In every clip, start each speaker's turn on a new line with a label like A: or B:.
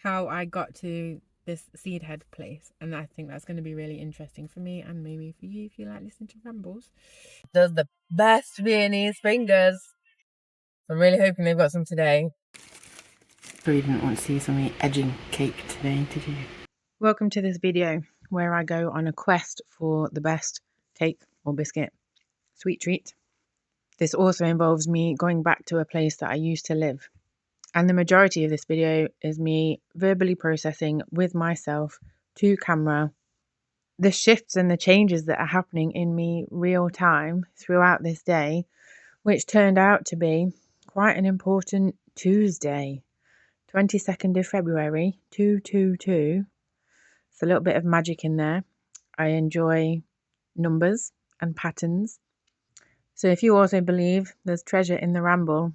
A: how I got to this seed head place, and I think that's going to be really interesting for me and maybe for you if you like listening to rambles. Does the best Viennese fingers. I'm really hoping they've got some today. So you didn't want to see somebody edging cake today, did you? Welcome to this video where I go on a quest for the best cake or biscuit sweet treat. This also involves me going back to a place that I used to live. And the majority of this video is me verbally processing with myself to camera the shifts and the changes that are happening in me real time throughout this day, which turned out to be quite an important Tuesday, 22nd of February, 222. It's a little bit of magic in there. I enjoy numbers and patterns. So if you also believe there's treasure in the ramble,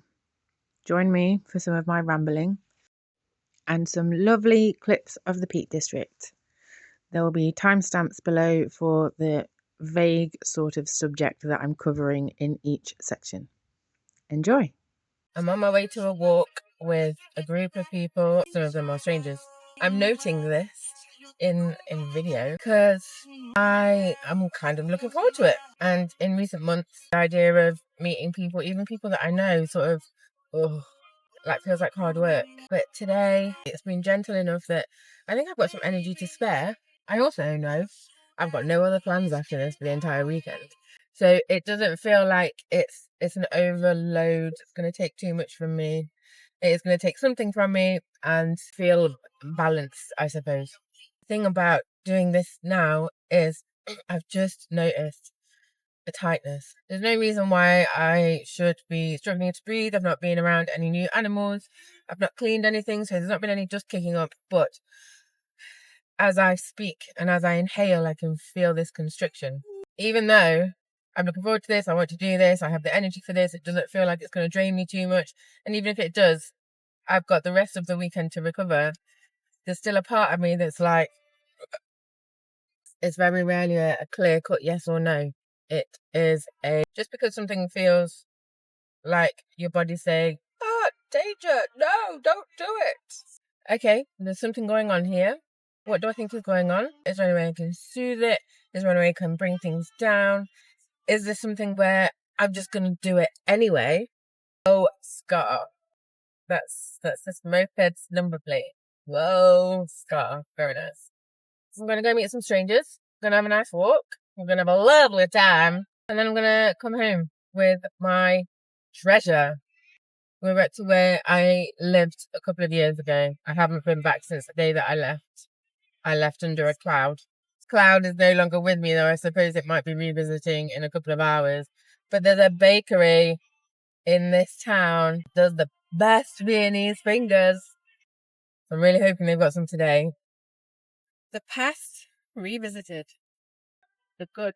A: join me for some of my rambling and some lovely clips of the Peak District. There will be timestamps below for the vague sort of subject that I'm covering in each section. Enjoy. I'm on my way to a walk with a group of people. Some of them are strangers. I'm noting this in video because I am kind of looking forward to it. And in recent months, the idea of meeting people, even people that I know, sort of, feels like hard work. But today, it's been gentle enough that I think I've got some energy to spare. I also know I've got no other plans after this for the entire weekend. So it doesn't feel like it's an overload. It's going to take too much from me. It's going to take something from me and feel balanced, I suppose. The thing about doing this now is I've just noticed a tightness. There's no reason why I should be struggling to breathe. I've not been around any new animals. I've not cleaned anything, so there's not been any dust kicking up. But as I speak and as I inhale, I can feel this constriction. Even though I'm looking forward to this, I want to do this, I have the energy for this, it doesn't feel like it's going to drain me too much. And even if it does, I've got the rest of the weekend to recover. There's still a part of me that's like, it's very rarely a clear-cut yes or no. It is just because something feels like your body saying, danger, no, don't do it. Okay, there's something going on here. What do I think is going on? Is there any way I can soothe it? Is there any way I can bring things down? Is this something where I'm just going to do it anyway? Oh, Scar. That's this moped's number plate. Whoa, Scar. Very nice. So I'm going to go meet some strangers. I'm going to have a nice walk. I'm going to have a lovely time. And then I'm going to come home with my treasure. We're back to where I lived a couple of years ago. I haven't been back since the day that I left. I left under a cloud. Cloud is no longer with me, though I suppose it might be revisiting in a couple of hours. But there's a bakery in this town that does the best Viennese fingers. I'm really hoping they've got some today. The past revisited. The good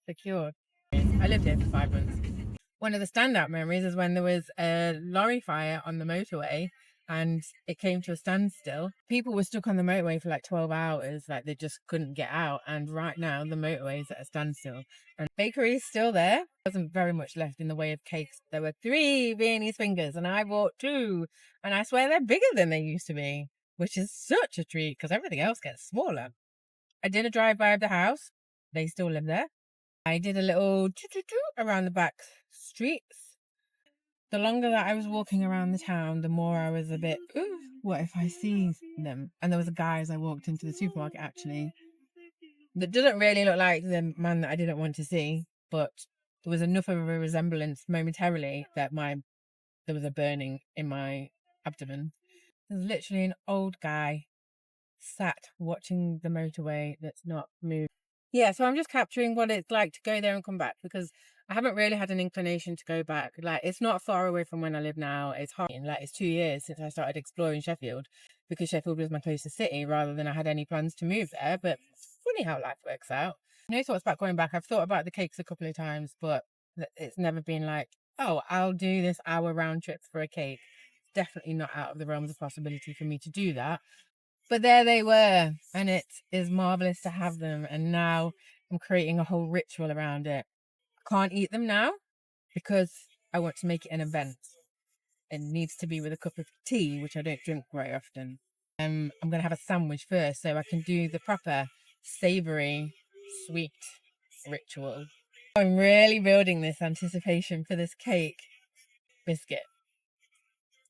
A: secured. I lived here for 5 months. One of the standout memories is when there was a lorry fire on the motorway and it came to a standstill. People were stuck on the motorway for like 12 hours, like they just couldn't get out. And right now the motorway is at a standstill. And the bakery is still there. There wasn't very much left in the way of cakes. There were 3 Viennese fingers and I bought 2. And I swear they're bigger than they used to be, which is such a treat because everything else gets smaller. I did a drive-by of the house. They still live there. I did a little around the back streets. The longer that I was walking around the town, the more I was a bit, ooh, what if I see them? And there was a guy as I walked into the supermarket, actually, that didn't really look like the man that I didn't want to see, but there was enough of a resemblance momentarily that there was a burning in my abdomen. There's literally an old guy sat watching the motorway that's not moved. Yeah, so I'm just capturing what it's like to go there and come back because I haven't really had an inclination to go back. Like, it's not far away from when I live now. It's hard. Like, it's 2 years since I started exploring Sheffield because Sheffield was my closest city rather than I had any plans to move there. But funny how life works out. No thoughts about going back. I've thought about the cakes a couple of times, but it's never been like, oh, I'll do this hour round trip for a cake. It's definitely not out of the realms of possibility for me to do that. But there they were, and it is marvellous to have them. And now I'm creating a whole ritual around it. I can't eat them now because I want to make it an event. It needs to be with a cup of tea, which I don't drink very often. I'm going to have a sandwich first so I can do the proper savoury, sweet ritual. I'm really building this anticipation for this cake. Biscuit.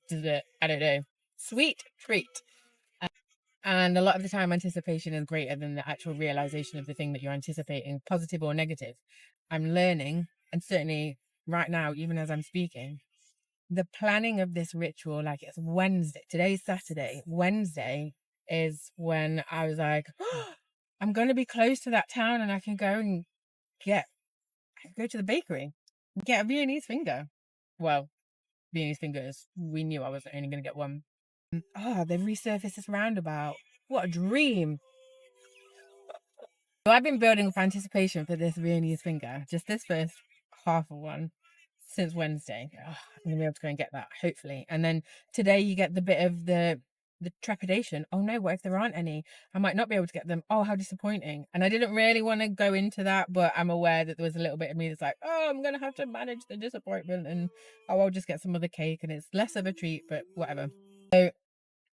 A: Dessert. I don't know. Sweet treat. And a lot of the time, anticipation is greater than the actual realization of the thing that you're anticipating, positive or negative. I'm learning, and certainly right now, even as I'm speaking, the planning of this ritual, like it's Wednesday, today's Saturday. Wednesday is when I was like, oh, I'm going to be close to that town and I can go and go to the bakery and get a Viennese finger. Well, Viennese fingers, we knew I was only going to get one. Oh, they've resurfaced this roundabout. What a dream. So I've been building up anticipation for this Viennese finger, just this first half of one, since Wednesday. Oh, I'm going to be able to go and get that, hopefully. And then today you get the bit of the trepidation. Oh no, what if there aren't any? I might not be able to get them. Oh, how disappointing. And I didn't really want to go into that, but I'm aware that there was a little bit of me that's like, oh, I'm going to have to manage the disappointment and oh, I'll just get some other cake and it's less of a treat, but whatever. So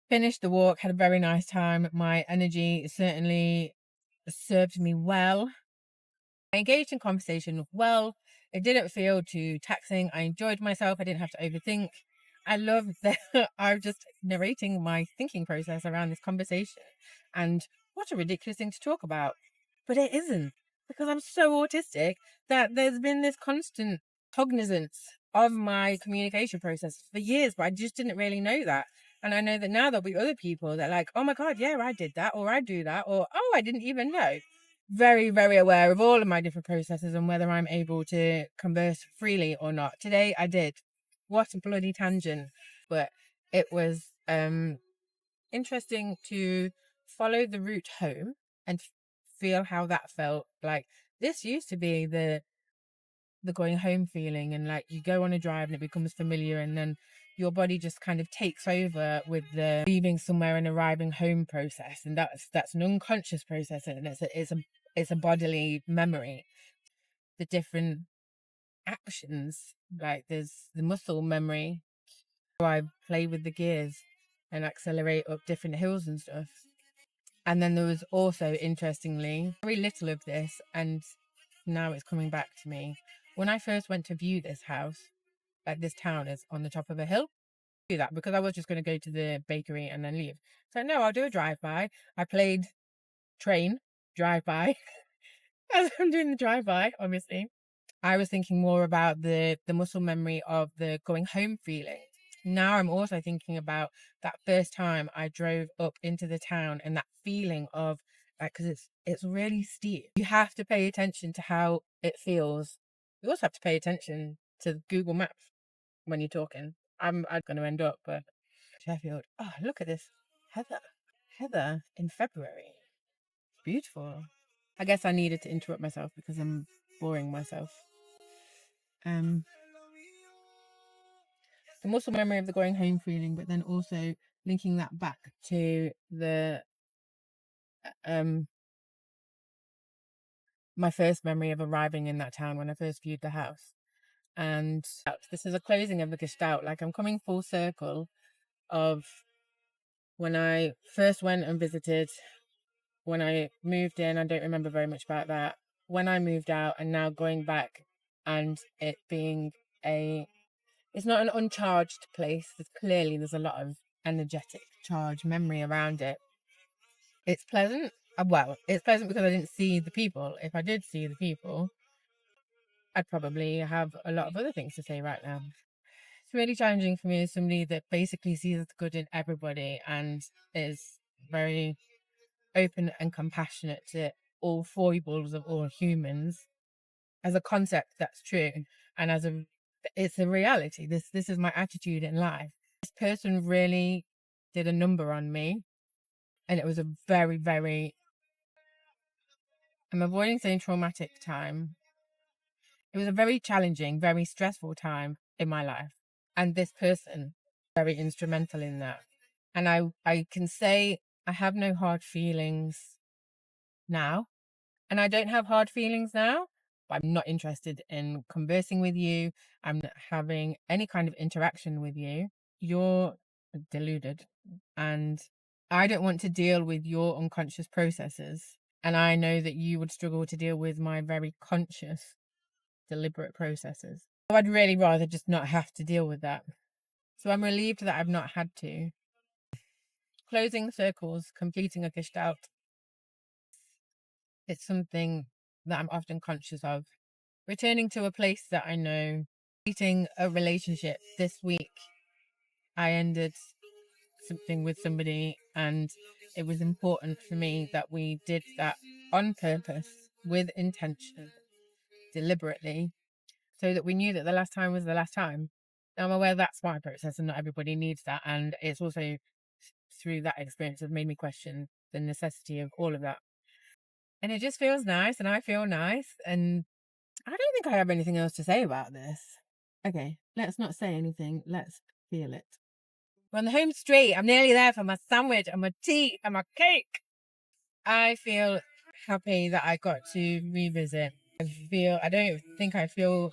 A: finished the walk, had a very nice time. My energy certainly served me well. I engaged in conversation well. It didn't feel too taxing. I enjoyed myself. I didn't have to overthink. I love that I'm just narrating my thinking process around this conversation. And what a ridiculous thing to talk about. But it isn't, because I'm so autistic that there's been this constant cognizance of my communication process for years, but I just didn't really know that. And I know that now there'll be other people that are like, oh my God, yeah, I did that, or I do that, or oh, I didn't even know. Very, very aware of all of my different processes and whether I'm able to converse freely or not. Today I did. What a bloody tangent. But it was interesting to follow the route home and feel how that felt. Like, this used to be the going home feeling, and like you go on a drive and it becomes familiar, and then your body just kind of takes over with the leaving somewhere and arriving home process, and that's an unconscious process, and it's a bodily memory. The different actions, like there's the muscle memory. So I play with the gears and accelerate up different hills and stuff. And then there was also, interestingly, very little of this, and now it's coming back to me. When I first went to view this house, like this town is on the top of a hill, do that because I was just going to go to the bakery and then leave. So no, I'll do a drive-by. I played train drive-by as I'm doing the drive-by, obviously. I was thinking more about the muscle memory of the going home feeling. Now I'm also thinking about that first time I drove up into the town and that feeling of, like, because it's really steep. You have to pay attention to how it feels. You also have to pay attention to Google Maps when you're talking. I'm going to end up, but Sheffield. Oh, look at this heather in February. Beautiful. I guess I needed to interrupt myself because I'm boring myself. The muscle memory of the going home feeling, but then also linking that back to the my first memory of arriving in that town when I first viewed the house. And this is a closing of the Gestalt. Like, I'm coming full circle of when I first went and visited, when I moved in. I don't remember very much about that. When I moved out, and now going back and it being it's not an uncharged place. There's a lot of energetic charge memory around it. It's pleasant. Well, it's pleasant because I didn't see the people. If I did see the people, I'd probably have a lot of other things to say right now. It's really challenging for me as somebody that basically sees the good in everybody and is very open and compassionate to all foibles of all humans. As a concept, that's true, and it's a reality. This is my attitude in life. This person really did a number on me, and it was a very, very, I'm avoiding saying traumatic time. It was a very challenging, very stressful time in my life, and this person very instrumental in that. And I can say I have no hard feelings now, and I don't have hard feelings now. I'm not interested in conversing with you. I'm not having any kind of interaction with you. You're deluded. And I don't want to deal with your unconscious processes. And I know that you would struggle to deal with my very conscious, deliberate processes. So I'd really rather just not have to deal with that. So I'm relieved that I've not had to. Closing circles, completing a gestalt. It's something that I'm often conscious of. Returning to a place that I know. Completing a relationship. This week, I ended something with somebody, and it was important for me that we did that on purpose, with intention, deliberately, so that we knew that the last time was the last time. Now, I'm aware that's my process and not everybody needs that, and it's also through that experience have made me question the necessity of all of that. And it just feels nice, and I feel nice, and I don't think I have anything else to say about this. Okay, let's not say anything, let's feel it. We're on the home straight. I'm nearly there for my sandwich and my tea and my cake. I feel happy that I got to revisit. I don't think I feel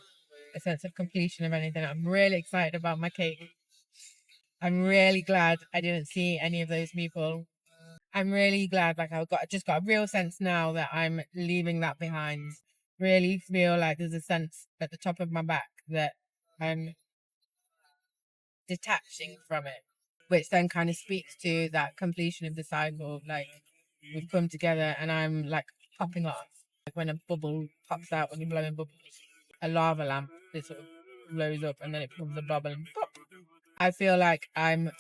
A: a sense of completion of anything. I'm really excited about my cake. I'm really glad I didn't see any of those people. I'm really glad, like I just got a real sense now that I'm leaving that behind. Really feel like there's a sense at the top of my back that I'm detaching from it, which then kind of speaks to that completion of the cycle. Like we've come together and I'm like popping off. Like when a bubble pops out when you're blowing bubbles, a lava lamp, it sort of blows up and then it becomes a bubble and pop. I feel like I'm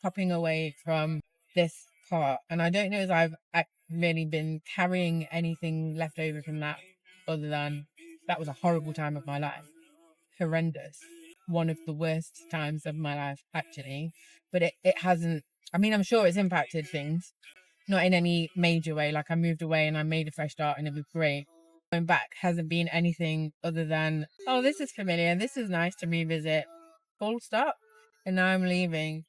A: popping away from this part, and I don't know if I've really been carrying anything left over from that other than that was a horrible time of my life. Horrendous. One of the worst times of my life, actually. But it hasn't, I mean, I'm sure it's impacted things, not in any major way. Like I moved away and I made a fresh start and it was great. Going back hasn't been anything other than, oh, this is familiar. This is nice to revisit. Full stop. And now I'm leaving.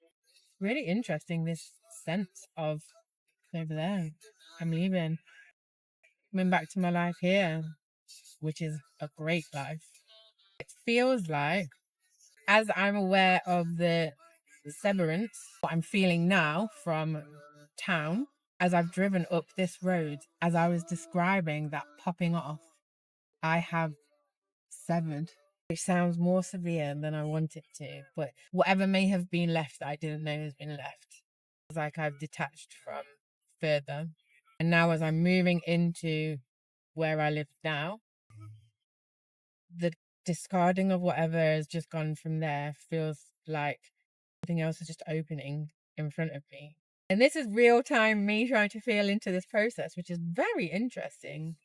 A: Really interesting, this sense of over there. I'm leaving. Coming back to my life here, which is a great life. It feels like, as I'm aware of the severance, what I'm feeling now from town, as I've driven up this road, as I was describing that popping off, I have severed. It sounds more severe than I want it to, but whatever may have been left that I didn't know has been left. It's like I've detached from further. And now as I'm moving into where I live now, the discarding of whatever has just gone from there feels like something else is just opening in front of me. And this is real time me trying to feel into this process, which is very interesting.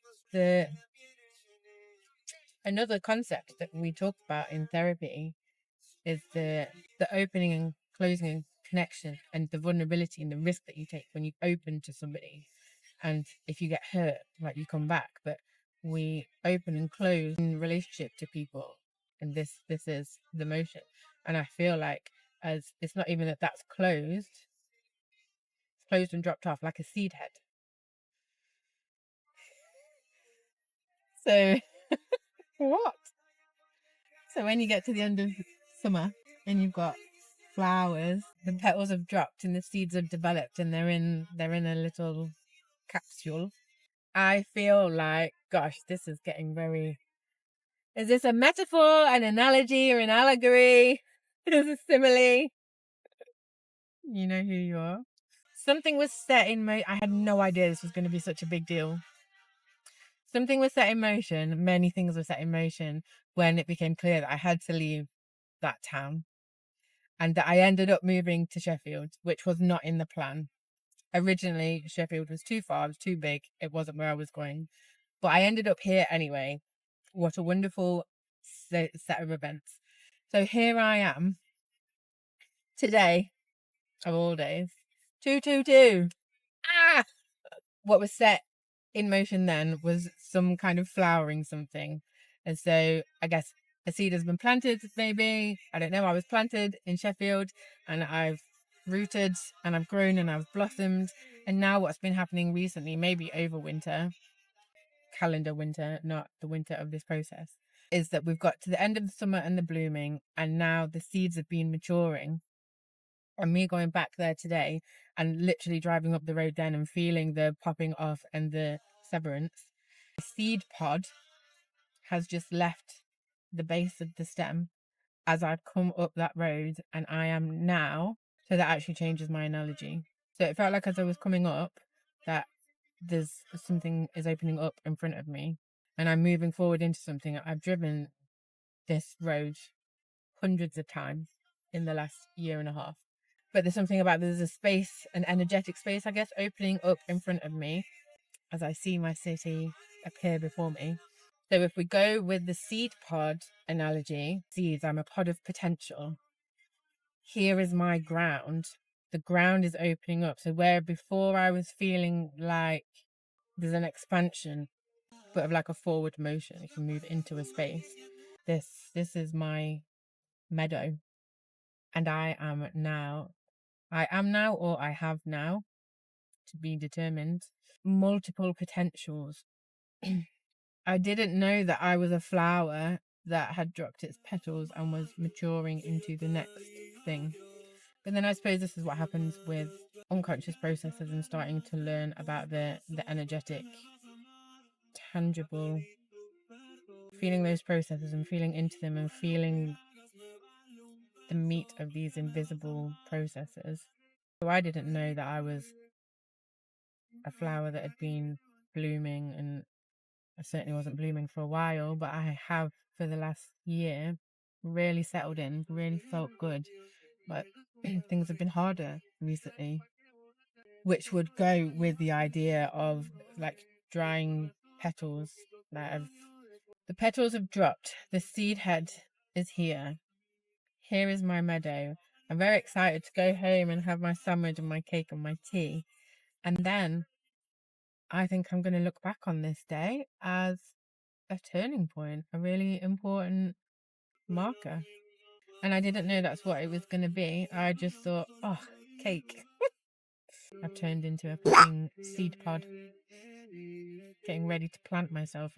A: Another concept that we talk about in therapy is the opening and closing and connection and the vulnerability and the risk that you take when you open to somebody. And if you get hurt, like you come back. But we open and close in relationship to people, and this is the motion. And I feel like as it's not even that that's closed, it's closed and dropped off like a seed head. So what? So when you get to the end of summer and you've got flowers, the petals have dropped and the seeds have developed and they're in a little capsule. I feel like, gosh, this is getting very... Is this a metaphor, an analogy, or an allegory? Is it a simile? You know who you are. Something was set in motion. I had no idea this was going to be such a big deal. Something was set in motion. Many things were set in motion when it became clear that I had to leave that town and that I ended up moving to Sheffield, which was not in the plan. Originally, Sheffield was too far, it was too big. It wasn't where I was going. But I ended up here anyway. What a wonderful set of events. So here I am today, of all days. 222. Ah! What was set in motion then was some kind of flowering something. And so I guess a seed has been planted, maybe. I don't know. I was planted in Sheffield and I've rooted and I've grown and I've blossomed. And now what's been happening recently, maybe over winter, calendar winter, not the winter of this process, is that we've got to the end of the summer and the blooming, and now the seeds have been maturing. And me going back there today and literally driving up the road then and feeling the popping off and the severance. The seed pod has just left the base of the stem as I've come up that road, and I am now, so that actually changes my analogy. So it felt like as I was coming up that there's something is opening up in front of me and I'm moving forward into something. I've driven this road hundreds of times in the last year and a half. But there's something about there's a space, an energetic space, I guess, opening up in front of me as I see my city appear before me. So if we go with the seed pod analogy, seeds, I'm a pod of potential. Here is my ground. The ground is opening up. So where before I was feeling like there's an expansion, but of like a forward motion, you can move into a space. This is my meadow. And I am now, or I have now, to be determined, multiple potentials. I didn't know that I was a flower that had dropped its petals and was maturing into the next thing. But then I suppose this is what happens with unconscious processes and starting to learn about the energetic, tangible, feeling those processes and feeling into them and feeling the meat of these invisible processes. So I didn't know that I was a flower that had been blooming, and I certainly wasn't blooming for a while, but I have for the last year really settled in, really felt good. But things have been harder recently, which would go with the idea of like drying petals that the petals have dropped. The seed head is here. Here is my meadow. I'm very excited to go home and have my sandwich and my cake and my tea. And then I think I'm going to look back on this day as a turning point, a really important marker. And I didn't know that's what it was going to be. I just thought, oh, cake. I've turned into a fucking seed pod, getting ready to plant myself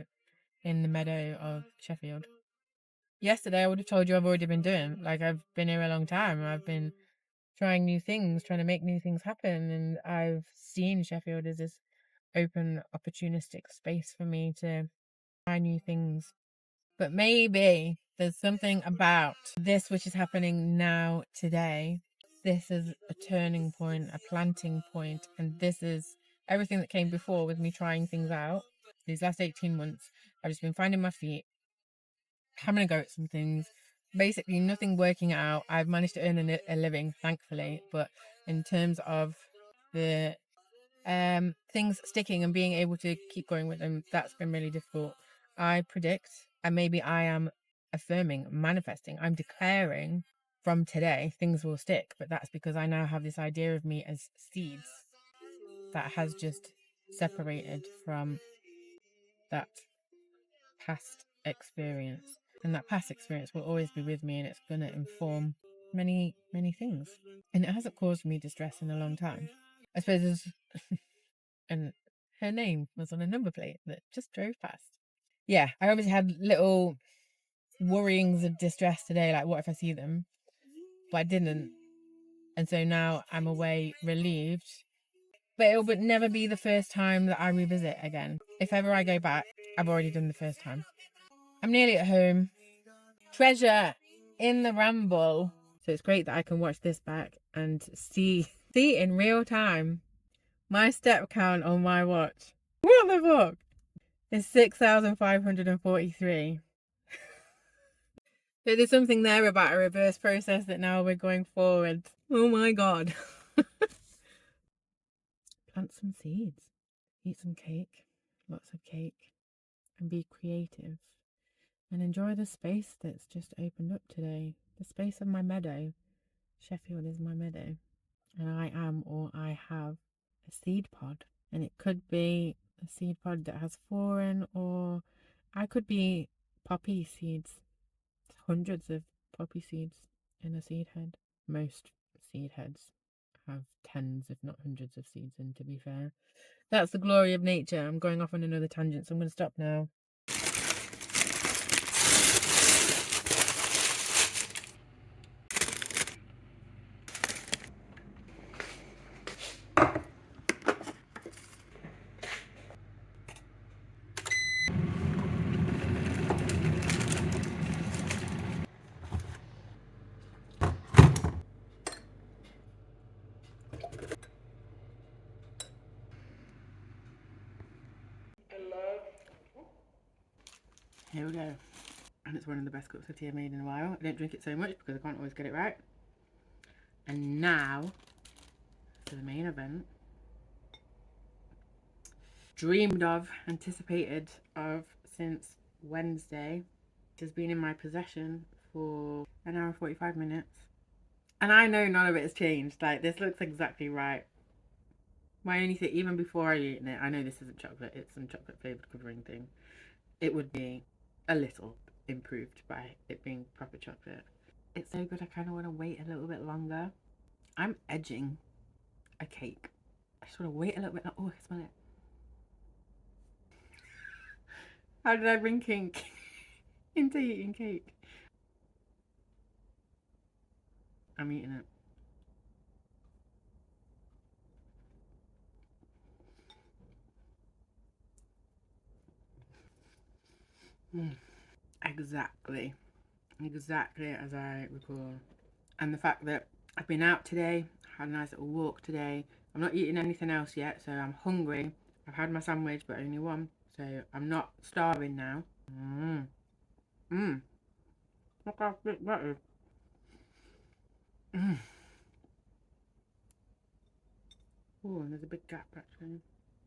A: in the meadow of Sheffield. Yesterday, I would have told you I've already been doing. Like, I've been here a long time. I've been trying new things, trying to make new things happen. And I've seen Sheffield as this open, opportunistic space for me to try new things. But maybe there's something about this which is happening now, today. This is a turning point, a planting point, and this is everything that came before with me trying things out. These last 18 months, I've just been finding my feet, having a go at some things, basically nothing working out. I've managed to earn a living, thankfully, but in terms of the things sticking and being able to keep going with them, that's been really difficult. I predict, and maybe I am affirming, manifesting, I'm declaring from today things will stick, but that's because I now have this idea of me as seeds that has just separated from that past experience, and that past experience will always be with me, and it's going to inform many things, and it hasn't caused me distress in a long time. I suppose there's and her name was on a number plate that just drove past. Yeah, I obviously had little worryings of distress today, like what if I see them? But I didn't. And so now I'm away relieved. But it will never be the first time that I revisit again. If ever I go back, I've already done the first time. I'm nearly at home. Treasure in the ramble. So it's great that I can watch this back and see in real time my step count on my watch. What the fuck? It's 6,543. So there's something there about a reverse process that now we're going forward. Oh my god. Plant some seeds. Eat some cake. Lots of cake. And be creative. And enjoy the space that's just opened up today. The space of my meadow. Sheffield is my meadow. And I am, or I have, a seed pod. And it could be a seed pod that has fallen, or I could be poppy seeds. Hundreds of poppy seeds in a seed head. Most seed heads have tens, if not hundreds, of seeds in, to be fair. That's the glory of nature. I'm going off on another tangent, so I'm going to stop now. Here we go. And it's one of the best cups of tea I've made in a while. I don't drink it so much because I can't always get it right. And now for the main event. Dreamed of, anticipated of since Wednesday. It has been in my possession for an hour and 45 minutes. And I know none of it has changed. Like, this looks exactly right. My only thing, even before I eaten it, I know this isn't chocolate, it's some chocolate flavoured covering thing. It would be a little improved by it being proper chocolate. It's so good, I kind of want to wait a little bit longer. I'm edging a cake. I just want to wait a little bit. Oh, I smell it. How did I bring kink into eating cake? I'm eating it. Exactly as I recall. And the fact that I've been out today, had a nice little walk today. I'm not eating anything else yet, so I'm hungry. I've had my sandwich, but only one, so I'm not starving now. Look how thick that is. Oh, and there's a big gap actually.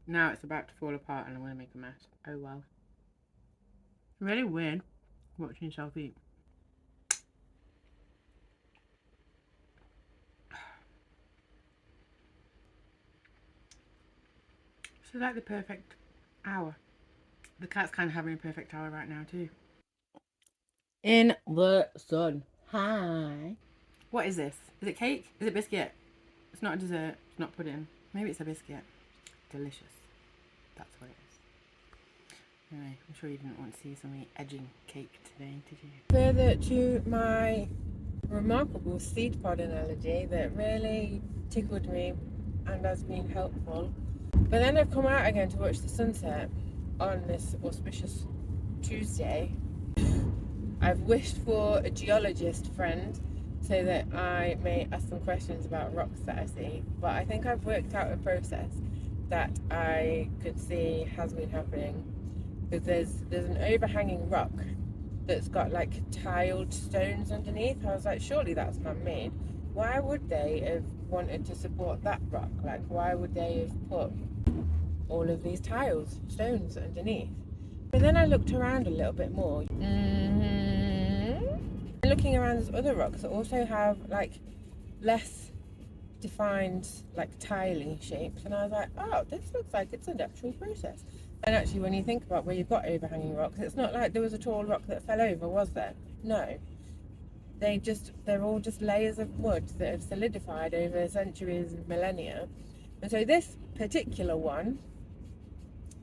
A: Now it's about to fall apart and I'm going to make a mess. Oh well. Really weird watching yourself eat. So like the perfect hour. The cat's kind of having a perfect hour right now too. In the sun. Hi. What is this? Is it cake? Is it biscuit? It's not a dessert. It's not pudding. Maybe it's a biscuit. Delicious. That's what it is. Anyway, I'm sure you didn't want to see somebody edging cake today, did you? Further to my remarkable seed pod analogy that really tickled me and has been helpful. But then I've come out again to watch the sunset on this auspicious Tuesday. I've wished for a geologist friend so that I may ask some questions about rocks that I see. But I think I've worked out a process that I could see has been happening. Because there's an overhanging rock that's got like tiled stones underneath. I was like, surely that's man-made. Why would they have wanted to support that rock? Like, why would they have put all of these tiles, stones underneath? But then I looked around a little bit more. Looking around, there's other rocks that also have like less defined like tiling shapes, and I was like, oh, this looks like it's a natural process. And actually, when you think about where you've got overhanging rocks, it's not like there was a tall rock that fell over, was there? No. They're all just layers of wood that have solidified over centuries and millennia. And so this particular one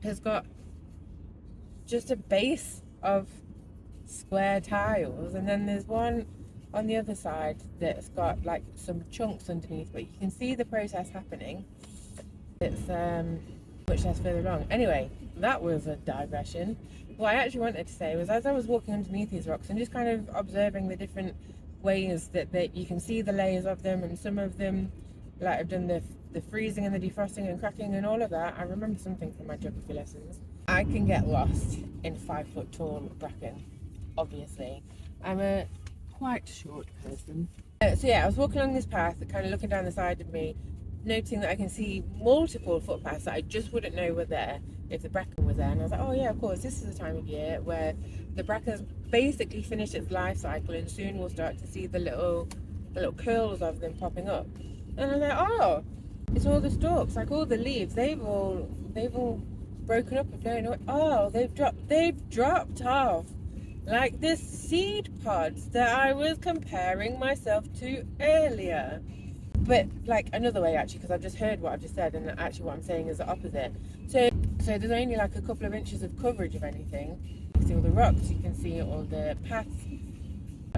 A: has got just a base of square tiles, and then there's one on the other side that's got like some chunks underneath, but you can see the process happening. It's much less further along. Anyway, that was a digression. What I actually wanted to say was, as I was walking underneath these rocks and just kind of observing the different ways that you can see the layers of them, and some of them, like I've done the freezing and the defrosting and cracking and all of that. I remember something from my geography lessons. I can get lost in 5 foot tall bracken, obviously. I'm a quite short person. So yeah, I was walking along this path, kind of looking down the side of me, noticing that I can see multiple footpaths that I just wouldn't know were there if the bracken was there. And I was like, oh yeah, of course, this is the time of year where the bracken's basically finished its life cycle, and soon we'll start to see the little curls of them popping up. And I was like, oh, it's all the stalks, like all the leaves, they've all broken up and blown away. Oh, they've dropped off. Like the seed pods that I was comparing myself to earlier. But like another way, actually, because I've just heard what I've just said, and actually what I'm saying is the opposite. So there's only like a couple of inches of coverage of anything. You can see all the rocks, you can see all the paths.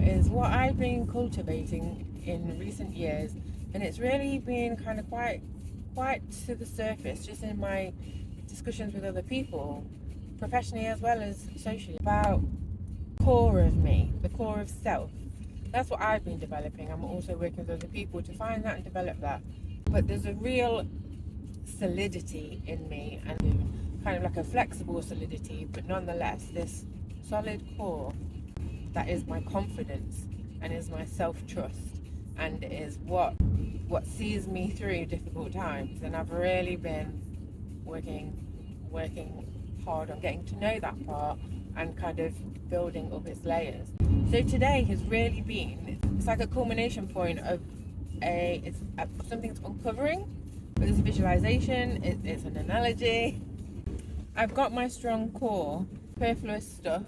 A: Is what I've been cultivating in recent years, and it's really been kind of quite to the surface, just in my discussions with other people, professionally as well as socially, about core of me, the core of self. That's what I've been developing. I'm also working with other people to find that and develop that. But there's a real solidity in me, and kind of like a flexible solidity, but nonetheless this solid core that is my confidence and is my self-trust and is what sees me through difficult times. And I've really been working hard on getting to know that part and kind of building up its layers. So today has really been, it's like a culmination point of something's uncovering, but it's a visualization, it's an analogy. I've got my strong core, superfluous stuff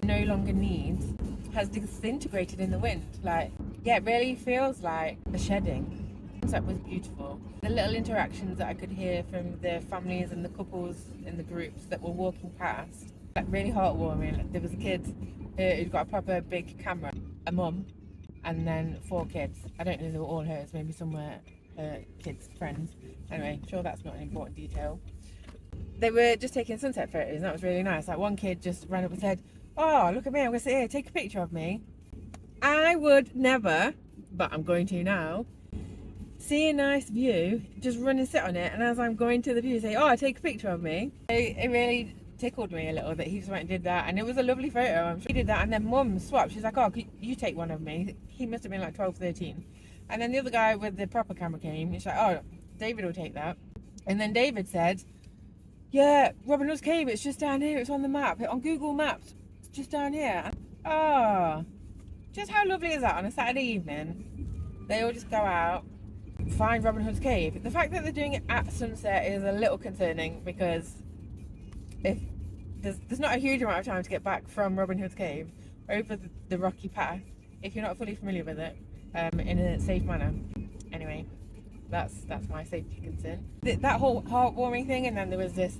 A: no longer needs, has disintegrated in the wind. Like, yeah, it really feels like a shedding. That was beautiful. The little interactions that I could hear from the families and the couples in the groups that were walking past, like really heartwarming. There was a kid who'd got a proper big camera, a mum, and then 4 kids. I don't know if they were all hers, maybe some were her kids' friends. Anyway, sure, that's not an important detail. They were just taking sunset photos, and that was really nice. Like, one kid just ran up and said, "Oh, look at me, I'm going to sit here, take a picture of me." I would never, but I'm going to now, see a nice view, just run and sit on it, and as I'm going to the view, say, "Oh, take a picture of me." It really tickled me a little that he just went and did that, and it was a lovely photo. I'm sure he did that, and then mum swapped. She's like, "Oh, you take one of me." He must have been like 12, 13. And then the other guy with the proper camera came, he's like, "Oh, David will take that." And then David said, "Yeah, Robin Hood's Cave, it's just down here, it's on the map, on Google Maps, it's just down here." Oh, just how lovely is that on a Saturday evening? They all just go out, find Robin Hood's Cave. The fact that they're doing it at sunset is a little concerning, because if there's not a huge amount of time to get back from Robin Hood's Cave over the rocky path if you're not fully familiar with it in a safe manner. Anyway, that's my safety concern. That whole heartwarming thing, and then there was this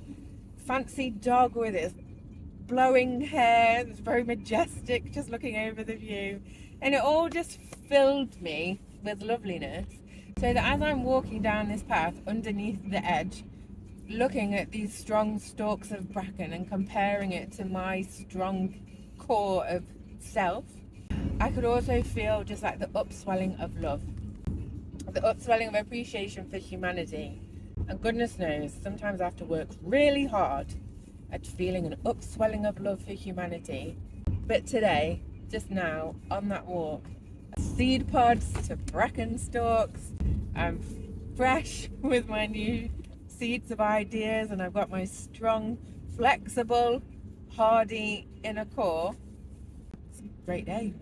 A: fancy dog with its blowing hair. It was very majestic, just looking over the view, and it all just filled me with loveliness. So that as I'm walking down this path underneath the edge, looking at these strong stalks of bracken and comparing it to my strong core of self, I could also feel just like the upswelling of love, the upswelling of appreciation for humanity. And goodness knows, sometimes I have to work really hard at feeling an upswelling of love for humanity. But today, just now, on that walk, seed pods to bracken stalks, I'm fresh with my new seeds of ideas, and I've got my strong, flexible, hardy inner core. It's a great day.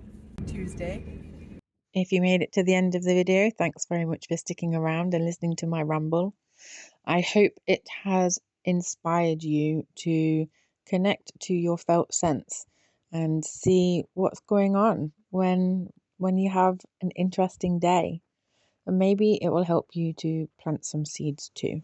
A: Tuesday. If you made it to the end of the video, thanks very much for sticking around and listening to my ramble. I hope it has inspired you to connect to your felt sense and see what's going on when you have an interesting day. And maybe it will help you to plant some seeds too.